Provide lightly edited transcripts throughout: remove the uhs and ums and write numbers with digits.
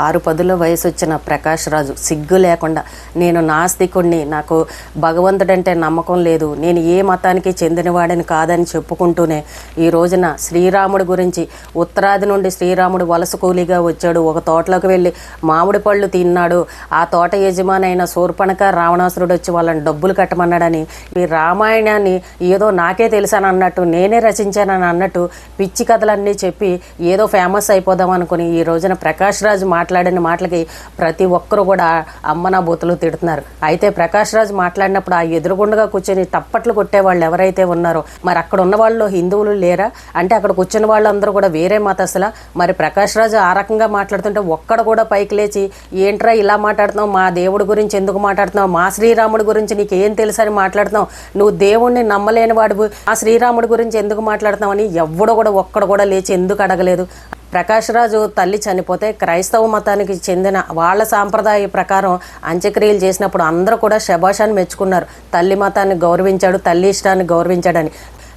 6 వయసు వచ్చిన ప్రకాష్ రాజు సిగ్గు లేకుండా నేను నాస్తికుడిని, నాకు భగవంతుడంటే నమ్మకం లేదు, నేను ఏ మతానికి చెందినవాడని కాదని చెప్పుకుంటూనే ఈ రోజున శ్రీరాముడి గురించి, ఉత్తరాది నుండి శ్రీరాముడు వలస కూలీగా వచ్చాడు, ఒక తోటలోకి వెళ్ళి మామిడి పళ్ళు తిన్నాడు, ఆ తోట యజమానైన శూర్పణఖ రావణాసురుడు వచ్చి వాళ్ళని డబ్బులు కట్టమన్నాడని, ఈ రామాయణాన్ని ఏదో నాకే తెలుసాను అన్నట్టు, నేనే రచించానని అన్నట్టు పిచ్చి కథలన్నీ చెప్పి ఏదో ఫేమస్ అయిపోదాం అనుకుని ఈ రోజున ప్రకాష్ రాజు మాట్లాడిన మాటలకి ప్రతి ఒక్కరు కూడా అమ్మ నా బూతులు తిడుతున్నారు. అయితే ప్రకాష్ రాజు మాట్లాడినప్పుడు ఆ ఎదురుగుండగా కూర్చొని తప్పట్లు కొట్టే వాళ్ళు ఎవరైతే ఉన్నారో, మరి అక్కడ ఉన్న వాళ్ళు హిందువులు లేరా అంటే అక్కడ కూర్చున్న వాళ్ళందరూ కూడా వేరే మతస్థులా? మరి ప్రకాష్ రాజు ఆ రకంగా మాట్లాడుతుంటే ఒక్కడ కూడా పైకి లేచి ఏంట్రా ఇలా మాట్లాడుతున్నావు, మా దేవుడి గురించి ఎందుకు మాట్లాడుతున్నావు, మా శ్రీరాముడి గురించి నీకేం తెలుసు అని మాట్లాడుతున్నావు, నువ్వు దేవుణ్ణి నమ్మలేని వాడు ఆ శ్రీరాముడి గురించి ఎందుకు మాట్లాడుతున్నావు అని ఎవ్వడు కూడా ఒక్కడ కూడా లేచి ఎందుకు అడగలేదు? ప్రకాష్ రాజు తల్లి చనిపోతే క్రైస్తవ మతానికి చెందిన వాళ్ళ సాంప్రదాయ ప్రకారం అంత్యక్రియలు చేసినప్పుడు అందరూ కూడా శభాషాన్ని మెచ్చుకున్నారు. తల్లి మతాన్ని గౌరవించాడు, తల్లి ఇష్టాన్ని గౌరవించాడని.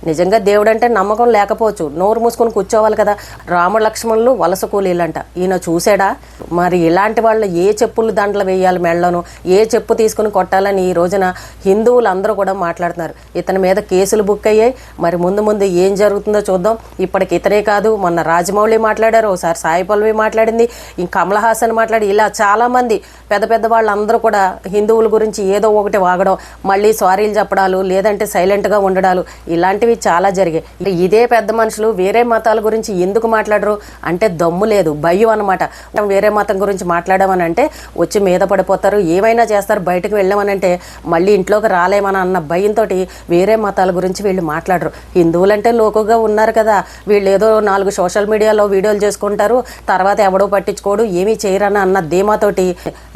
నిజంగా దేవుడు అంటే నమ్మకం లేకపోవచ్చు, నోరు మూసుకొని కూర్చోవాలి కదా. రామ లక్ష్మణులు వలస కూలీలంట, ఈయన చూసాడా? మరి ఇలాంటి వాళ్ళు ఏ చెప్పులు దండలు వేయాలి మెళ్ళను, ఏ చెప్పు తీసుకుని కొట్టాలని ఈ రోజున హిందువులు అందరూ కూడా మాట్లాడుతున్నారు. ఇతని మీద కేసులు బుక్ అయ్యాయి. మరి ముందు ముందు ఏం జరుగుతుందో చూద్దాం. ఇప్పటికి ఇతనే కాదు, మొన్న రాజమౌళి మాట్లాడారు, ఒకసారి సాయి పల్లవి మాట్లాడింది, ఇంక కమల్ హాసన్ మాట్లాడి, ఇలా చాలామంది పెద్ద పెద్ద వాళ్ళందరూ కూడా హిందువుల గురించి ఏదో ఒకటి వాగడం, మళ్ళీ సారీలు చెప్పడాలు, లేదంటే సైలెంట్గా ఉండడాలు, ఇలాంటివి చాలా జరిగాయి. ఇదే పెద్ద మనుషులు వేరే మతాల గురించి ఎందుకు మాట్లాడరు అంటే దమ్ము లేదు, భయం అనమాట. వేరే మతం గురించి మాట్లాడామని అంటే వచ్చి మీద పడిపోతారు, ఏమైనా చేస్తారు, బయటకు వెళ్ళామనంటే మళ్ళీ ఇంట్లోకి రాలేమని అన్న భయంతో వేరే మతాల గురించి వీళ్ళు మాట్లాడరు. హిందువులంటే లోకుగా ఉన్నారు కదా, వీళ్ళు ఏదో 4 సోషల్ మీడియాలో వీడియోలు చేసుకుంటారు, తర్వాత ఎవడో పట్టించుకోడు, ఏమీ చేయరని అన్న ధీమాతోటి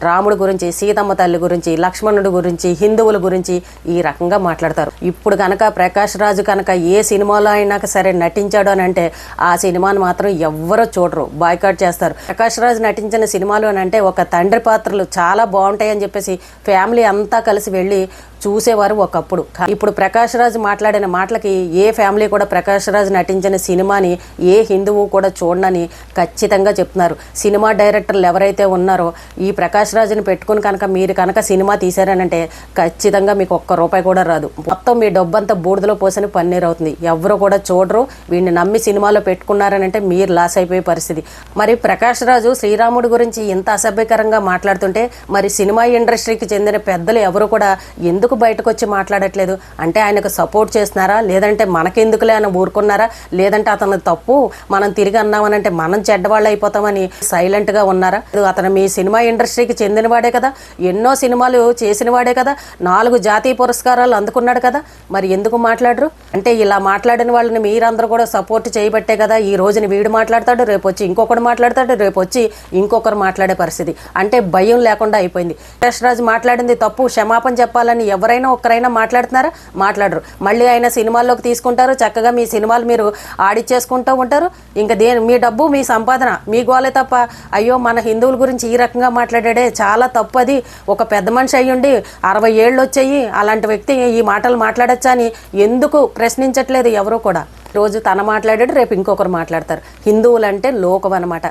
రాముడి గురించి, సీతమ్మ తల్లి గురించి, లక్ష్మణుడి గురించి, హిందువుల గురించి ఈ రకంగా మాట్లాడతారు. ఇప్పుడు కనుక ప్రకాష్ రాజు కనుక ఏ సినిమాలో అయినా సరే నటించాడు అని అంటే ఆ సినిమాను మాత్రం ఎవ్వరూ చూడరు, బాయ్కాట్ చేస్తారు. ప్రకాష్ రాజు నటించిన సినిమాలు అని అంటే ఒక తండ్రి పాత్రలు చాలా బాగుంటాయని చెప్పేసి ఫ్యామిలీ అంతా కలిసి వెళ్ళి చూసేవారు ఒకప్పుడు. ఇప్పుడు ప్రకాష్ రాజు మాట్లాడిన మాటలకి ఏ ఫ్యామిలీ కూడా ప్రకాష్ రాజు నటించిన సినిమాని ఏ హిందువు కూడా చూడనని ఖచ్చితంగా చెప్తున్నారు. సినిమా డైరెక్టర్లు ఎవరైతే ఉన్నారో ఈ ప్రకాష్ రాజుని పెట్టుకుని కనుక మీరు కనుక సినిమా తీశారనంటే ఖచ్చితంగా మీకు ₹1 కూడా రాదు. మొత్తం మీ డబ్బంతా బూడిదలో పోసని పన్నీర్ అవుతుంది. ఎవరు కూడా చూడరు. వీడిని నమ్మి సినిమాలో పెట్టుకున్నారనంటే మీరు లాస్ అయిపోయే పరిస్థితి. మరి ప్రకాష్ రాజు శ్రీరాముడి గురించి ఇంత అసభ్యకరంగా మాట్లాడుతుంటే మరి సినిమా ఇండస్ట్రీకి చెందిన పెద్దలు ఎవరు కూడా ఎందుకు బయటకు వచ్చి మాట్లాడట్లేదు? అంటే ఆయనకు సపోర్ట్ చేస్తున్నారా, లేదంటే మనకెందుకులే అని ఊరుకున్నారా, లేదంటే అతను తప్పు మనం తిరిగి అన్నామనంటే మనం చెడ్డవాళ్ళు అయిపోతామని సైలెంట్గా ఉన్నారా? అతను మీ సినిమా ఇండస్ట్రీకి చెందినవాడే కదా, ఎన్నో సినిమాలు చేసినవాడే కదా, 4 జాతీయ పురస్కారాలు అందుకున్నాడు కదా, మరి ఎందుకు మాట్లాడరు? అంటే ఇలా మాట్లాడిన వాళ్ళని మీరందరూ కూడా సపోర్ట్ చేయబట్టే కదా ఈ రోజుని వీడు మాట్లాడతాడు, రేపు వచ్చి ఇంకొకరు మాట్లాడతాడు, రేపు వచ్చి ఇంకొకరు మాట్లాడే పరిస్థితి. అంటే భయం లేకుండా అయిపోయింది. ప్రకాష్ రాజు మాట్లాడింది తప్పు, క్షమాపణ చెప్పాలని ఎవరైనా ఒక్కరైనా మాట్లాడుతున్నారా? మాట్లాడరు. మళ్ళీ ఆయన సినిమాల్లోకి తీసుకుంటారు, చక్కగా మీ సినిమాలు మీరు ఆడిచ్చేసుకుంటూ ఉంటారు. ఇంకా మీ డబ్బు మీ సంపాదన మీ గోలే తప్ప అయ్యో మన హిందువుల గురించి ఈ రకంగా మాట్లాడాడే చాలా తప్పు. అది ఒక పెద్ద మనిషి అయ్యుండి 60 ఏళ్ళు వచ్చాయి అలాంటి వ్యక్తి ఈ మాటలు మాట్లాడచ్చా అని ఎందుకు ప్రశ్నించట్లేదు ఎవరు కూడా? రోజు తన మాట్లాడాడు, రేపు ఇంకొకరు మాట్లాడతారు. హిందువులు అంటే లోకం అనమాట.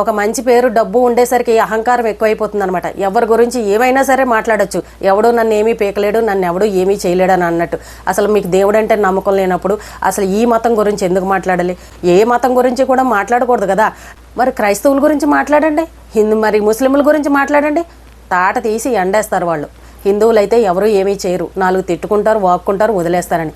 ఒక మంచి పేరు డబ్బు ఉండేసరికి అహంకారం ఎక్కువైపోతుంది అనమాట. ఎవరి గురించి ఏమైనా సరే మాట్లాడచ్చు, ఎవడో నన్ను ఏమీ పీకలేడు, నన్ను ఎవడో ఏమీ చేయలేడు అని అన్నట్టు. అసలు మీకు దేవుడు అంటే నమ్మకం లేనప్పుడు అసలు ఈ మతం గురించి ఎందుకు మాట్లాడాలి? ఏ మతం గురించి కూడా మాట్లాడకూడదు కదా. మరి క్రైస్తవుల గురించి మాట్లాడండి, మరి ముస్లింల గురించి మాట్లాడండి, తాట తీసి ఎండేస్తారు వాళ్ళు. హిందువులైతే ఎవరు ఏమీ చేయరు, 4 తిట్టుకుంటారు, వాక్కుంటారు, వదిలేస్తారని.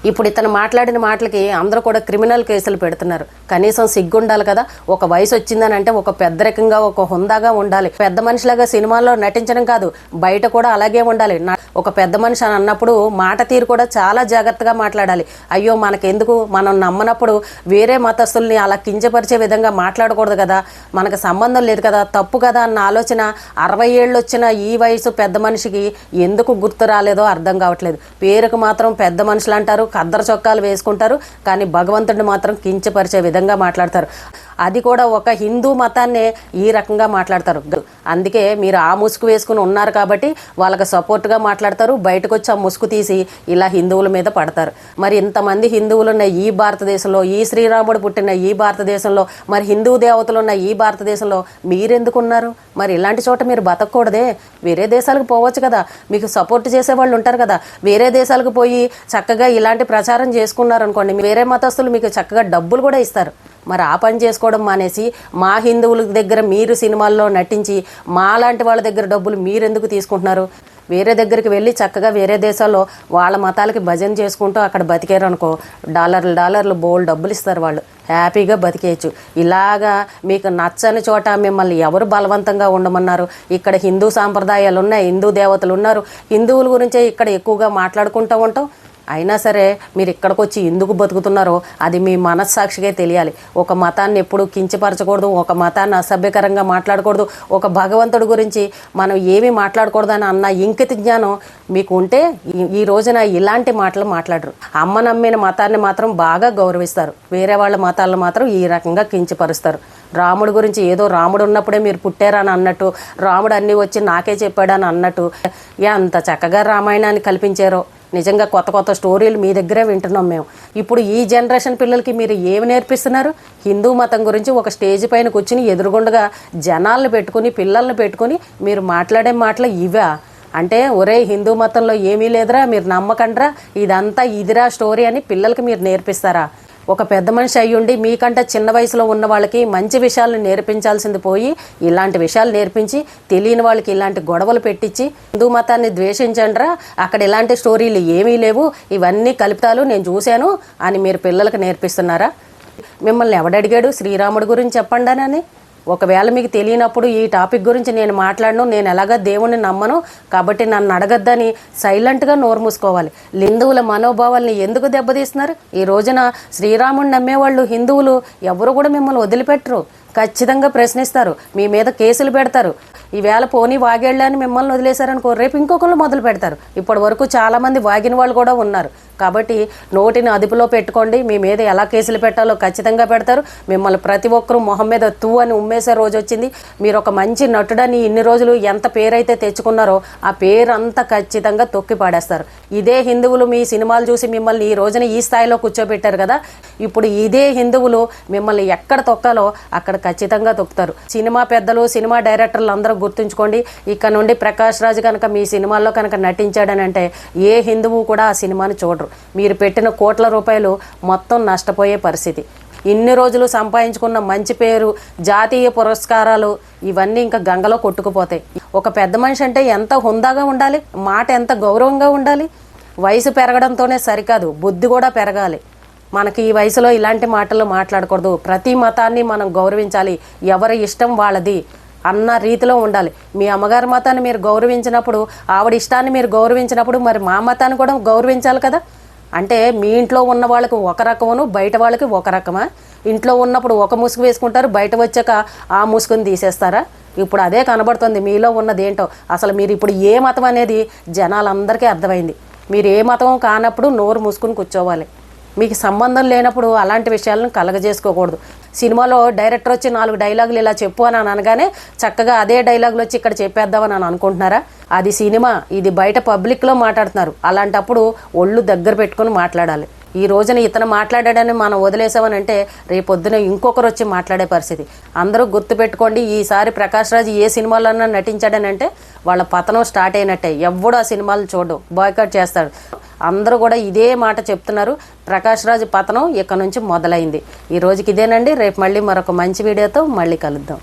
ఇప్పుడు ఇతను మాట్లాడిన మాటలకి అందరూ కూడా క్రిమినల్ కేసులు పెడుతున్నారు. కనీసం సిగ్గుండాలి కదా. ఒక వయసు వచ్చిందని అంటే ఒక పెద్దరికంగా ఒక హుందాగా ఉండాలి. పెద్ద మనిషిలాగా సినిమాల్లో నటించడం కాదు, బయట కూడా అలాగే ఉండాలి. ఒక పెద్ద మనిషి అని అన్నప్పుడు మాట తీరు కూడా చాలా జాగ్రత్తగా మాట్లాడాలి. అయ్యో మనకెందుకు, మనం నమ్మనప్పుడు వేరే మతస్థుల్ని అలా కించపరిచే విధంగా మాట్లాడకూడదు కదా, మనకు సంబంధం లేదు కదా, తప్పు కదా అన్న ఆలోచన 60 ఏళ్ళు వచ్చిన ఈ వయసు పెద్ద మనిషికి ఎందుకు గుర్తు రాలేదో అర్థం కావట్లేదు. పేరుకు మాత్రం పెద్ద మనుషులు అంటారు, ఖద్దరు చొక్కాలు వేసుకుంటారు, కానీ భగవంతుడిని మాత్రం కించపరిచే విధంగా మాట్లాడతారు. అది కూడా ఒక హిందూ మతాన్నే ఈ రకంగా మాట్లాడతారు. అందుకే మీరు ఆ ముసుగు వేసుకుని ఉన్నారు కాబట్టి వాళ్ళకి సపోర్ట్గా మాట్లాడతారు. బయటకు వచ్చి ఆ ముసుగు తీసి ఇలా హిందువుల మీద పడతారు. మరి ఇంతమంది హిందువులు ఉన్న ఈ భారతదేశంలో, ఈ శ్రీరాముడు పుట్టిన ఈ భారతదేశంలో, మరి హిందూ దేవతలు ఉన్న ఈ భారతదేశంలో మీరెందుకున్నారు? మరి ఇలాంటి చోట మీరు బతకూడదే. వేరే దేశాలకు పోవచ్చు కదా, మీకు సపోర్ట్ చేసే వాళ్ళు ఉంటారు కదా. వేరే దేశాలకు పోయి చక్కగా ఇలాంటి ప్రచారం చేసుకున్నారనుకోండి, వేరే మతస్థులు మీకు చక్కగా డబ్బులు కూడా ఇస్తారు. మరి ఆ పని చేసుకోవడం మానేసి మా హిందువుల దగ్గర మీరు సినిమాల్లో నటించి మా లాంటి వాళ్ళ దగ్గర డబ్బులు మీరెందుకు తీసుకుంటున్నారు? వేరే దగ్గరికి వెళ్ళి చక్కగా వేరే దేశాల్లో వాళ్ళ మతాలకి భజన చేసుకుంటూ అక్కడ బతికారు అనుకో, డాలర్లు బోల్డ్ డబ్బులు ఇస్తారు. వాళ్ళు హ్యాపీగా బతికేయచ్చు. ఇలాగా మీకు నచ్చని చోట మిమ్మల్ని ఎవరు బలవంతంగా ఉండమన్నారు? ఇక్కడ హిందూ సాంప్రదాయాలు ఉన్నాయి, హిందూ దేవతలు ఉన్నారు, హిందువుల గురించే ఇక్కడ ఎక్కువగా మాట్లాడుకుంటూ ఉంటాం. అయినా సరే మీరు ఇక్కడికి వచ్చి ఎందుకు బతుకుతున్నారో అది మీ మనస్సాక్షిగా తెలియాలి. ఒక మతాన్ని ఎప్పుడు కించపరచకూడదు, ఒక మతాన్ని అసభ్యకరంగా మాట్లాడకూడదు, ఒక భగవంతుడి గురించి మనం ఏమీ మాట్లాడకూడదు అని అన్న ఇంకిత జ్ఞానం మీకు ఉంటే ఈ రోజున ఇలాంటి మాటలు మాట్లాడరు. అమ్మ నమ్మిన మతాన్ని మాత్రం బాగా గౌరవిస్తారు, వేరే వాళ్ళ మతాలను మాత్రం ఈ రకంగా కించపరుస్తారు. రాముడి గురించి ఏదో రాముడు ఉన్నప్పుడే మీరు పుట్టారని అన్నట్టు, రాముడు అన్నీ వచ్చి నాకే చెప్పాడని అన్నట్టు ఎంత చక్కగా రామాయణాన్ని కల్పించారో. నిజంగా కొత్త కొత్త స్టోరీలు మీ దగ్గరే వింటున్నాం మేము. ఇప్పుడు ఈ జనరేషన్ పిల్లలకి మీరు ఏమి నేర్పిస్తున్నారు? హిందూ మతం గురించి ఒక స్టేజ్ పైన కూర్చుని ఎదురుగుండగా జనాలను పెట్టుకుని పిల్లల్ని పెట్టుకుని మీరు మాట్లాడే మాటలు ఇవా? అంటే ఒరే హిందూ మతంలో ఏమీ లేదురా, మీరు నమ్మకండ్రా, ఇదంతా ఇదిరా స్టోరీ అని పిల్లలకి మీరు నేర్పిస్తారా? ఒక పెద్ద మనిషి అయ్యుండి మీకంటే చిన్న వయసులో ఉన్న వాళ్ళకి మంచి విషయాలను నేర్పించాల్సింది పోయి ఇలాంటి విషయాలు నేర్పించి తెలియని వాళ్ళకి ఇలాంటి గొడవలు పెట్టించి హిందూ మతాన్ని ద్వేషించండ్రా, అక్కడ ఇలాంటి స్టోరీలు ఏమీ లేవు, ఇవన్నీ కల్పితాలు నేను చూశాను అని మీరు పిల్లలకు నేర్పిస్తున్నారా? మిమ్మల్ని ఎవడడిగాడు శ్రీరాముడి గురించి చెప్పండి అని? ఒకవేళ మీకు తెలియనప్పుడు ఈ టాపిక్ గురించి నేను మాట్లాడను, నేను ఎలాగా దేవుణ్ణి నమ్మను కాబట్టి నన్ను అడగద్దని సైలెంట్గా నోరు మూసుకోవాలి. హిందువుల మనోభావాల్ని ఎందుకు దెబ్బతీస్తున్నారు? ఈ రోజున శ్రీరాముడిని నమ్మేవాళ్ళు హిందువులు ఎవరు కూడా మిమ్మల్ని వదిలిపెట్టరు, ఖచ్చితంగా ప్రశ్నిస్తారు, మీ మీద కేసులు పెడతారు. ఈవేళ పోనీ వాగేళ్ళని మిమ్మల్ని వదిలేశారనుకో, రేపు ఇంకొకళ్ళు మొదలు పెడతారు. ఇప్పటి వరకు చాలామంది వాగిన వాళ్ళు కూడా ఉన్నారు. కాబట్టి నోటిని అదుపులో పెట్టుకోండి. మీ మీద ఎలా కేసులు పెట్టాలో ఖచ్చితంగా పెడతారు. మిమ్మల్ని ప్రతి ఒక్కరూ మొహం మీద తూ అని ఉమ్మేసే రోజు వచ్చింది. మీరు ఒక మంచి నటుడని ఇన్ని రోజులు ఎంత పేరైతే తెచ్చుకున్నారో ఆ పేరు అంతా ఖచ్చితంగా తొక్కి పాడేస్తారు. ఇదే హిందువులు మీ సినిమాలు చూసి మిమ్మల్ని ఈ రోజున ఈ స్థాయిలో కూర్చోబెట్టారు కదా, ఇప్పుడు ఇదే హిందువులు మిమ్మల్ని ఎక్కడ తొక్కాలో అక్కడ ఖచ్చితంగా తొక్కుతారు. సినిమా పెద్దలు, సినిమా డైరెక్టర్లు అందరూ గుర్తుంచుకోండి. ఇక్కడ నుండి ప్రకాష్ రాజ్ కనుక మీ సినిమాల్లో కనుక నటించాడని అంటే ఏ హిందువు కూడా ఆ సినిమాని చూడరు. మీరు పెట్టిన కోట్ల రూపాయలు మొత్తం నష్టపోయే పరిస్థితి. ఇన్ని రోజులు సంపాదించుకున్న మంచి పేరు, జాతీయ పురస్కారాలు ఇవన్నీ ఇంకా గంగలో కొట్టుకుపోతాయి. ఒక పెద్ద మనిషి అంటే ఎంత హుందాగా ఉండాలి, మాట ఎంత గౌరవంగా ఉండాలి. వయసు పెరగడంతోనే సరికాదు, బుద్ధి కూడా పెరగాలి. మనకి ఈ వయసులో ఇలాంటి మాటలు మాట్లాడకూడదు. ప్రతి మతాన్ని మనం గౌరవించాలి, ఎవరి ఇష్టం వాళ్ళది అన్న రీతిలో ఉండాలి. మీ అమ్మగారి మతాన్ని మీరు గౌరవించినప్పుడు, ఆవిడ ఇష్టాన్ని మీరు గౌరవించినప్పుడు మరి మా మతాన్ని కూడా గౌరవించాలి కదా. అంటే మీ ఇంట్లో ఉన్న వాళ్ళకి ఒక రకమును, బయట వాళ్ళకి ఒక రకమా? ఇంట్లో ఉన్నప్పుడు ఒక ముసుగు వేసుకుంటారు, బయట వచ్చాక ఆ ముసుగుని తీసేస్తారా? ఇప్పుడు అదే కనబడుతుంది మీలో ఉన్నది ఏంటో. అసలు మీరు ఇప్పుడు ఏ మతం అనేది జనాలందరికీ అర్థమైంది. మీరు ఏ మతం కానప్పుడు నోరు మూసుకుని కూర్చోవాలి. మీకు సంబంధం లేనప్పుడు అలాంటి విషయాలను కలగజేసుకోకూడదు. సినిమాలో డైరెక్టర్ వచ్చి 4 డైలాగులు ఇలా చెప్పు అని అనగానే చక్కగా అదే డైలాగులు వచ్చి ఇక్కడ చెప్పేద్దామని అని అనుకుంటున్నారా? అది సినిమా, ఇది బయట పబ్లిక్లో మాట్లాడుతున్నారు. అలాంటప్పుడు ఒళ్ళు దగ్గర పెట్టుకుని మాట్లాడాలి. ఈ రోజున ఇతను మాట్లాడాడని మనం వదిలేసామని అంటే రేపొద్దున ఇంకొకరు వచ్చి మాట్లాడే పరిస్థితి. అందరూ గుర్తుపెట్టుకోండి, ఈసారి ప్రకాష్ రాజ్ ఏ సినిమాలోనైనా నటించాడని అంటే వాళ్ళ పతనం స్టార్ట్ అయినట్టే. ఎవడు ఆ సినిమాలు చూడు, బాయ్కాట్ చేస్తాడు. అందరూ కూడా ఇదే మాట చెప్తున్నారు. ప్రకాష్ రాజ్ పతనం ఇక నుంచి మొదలైంది. ఈ రోజుకి ఇదేనండి. రేపు మళ్ళీ మరొక మంచి వీడియోతో మళ్ళీ కలుద్దాం.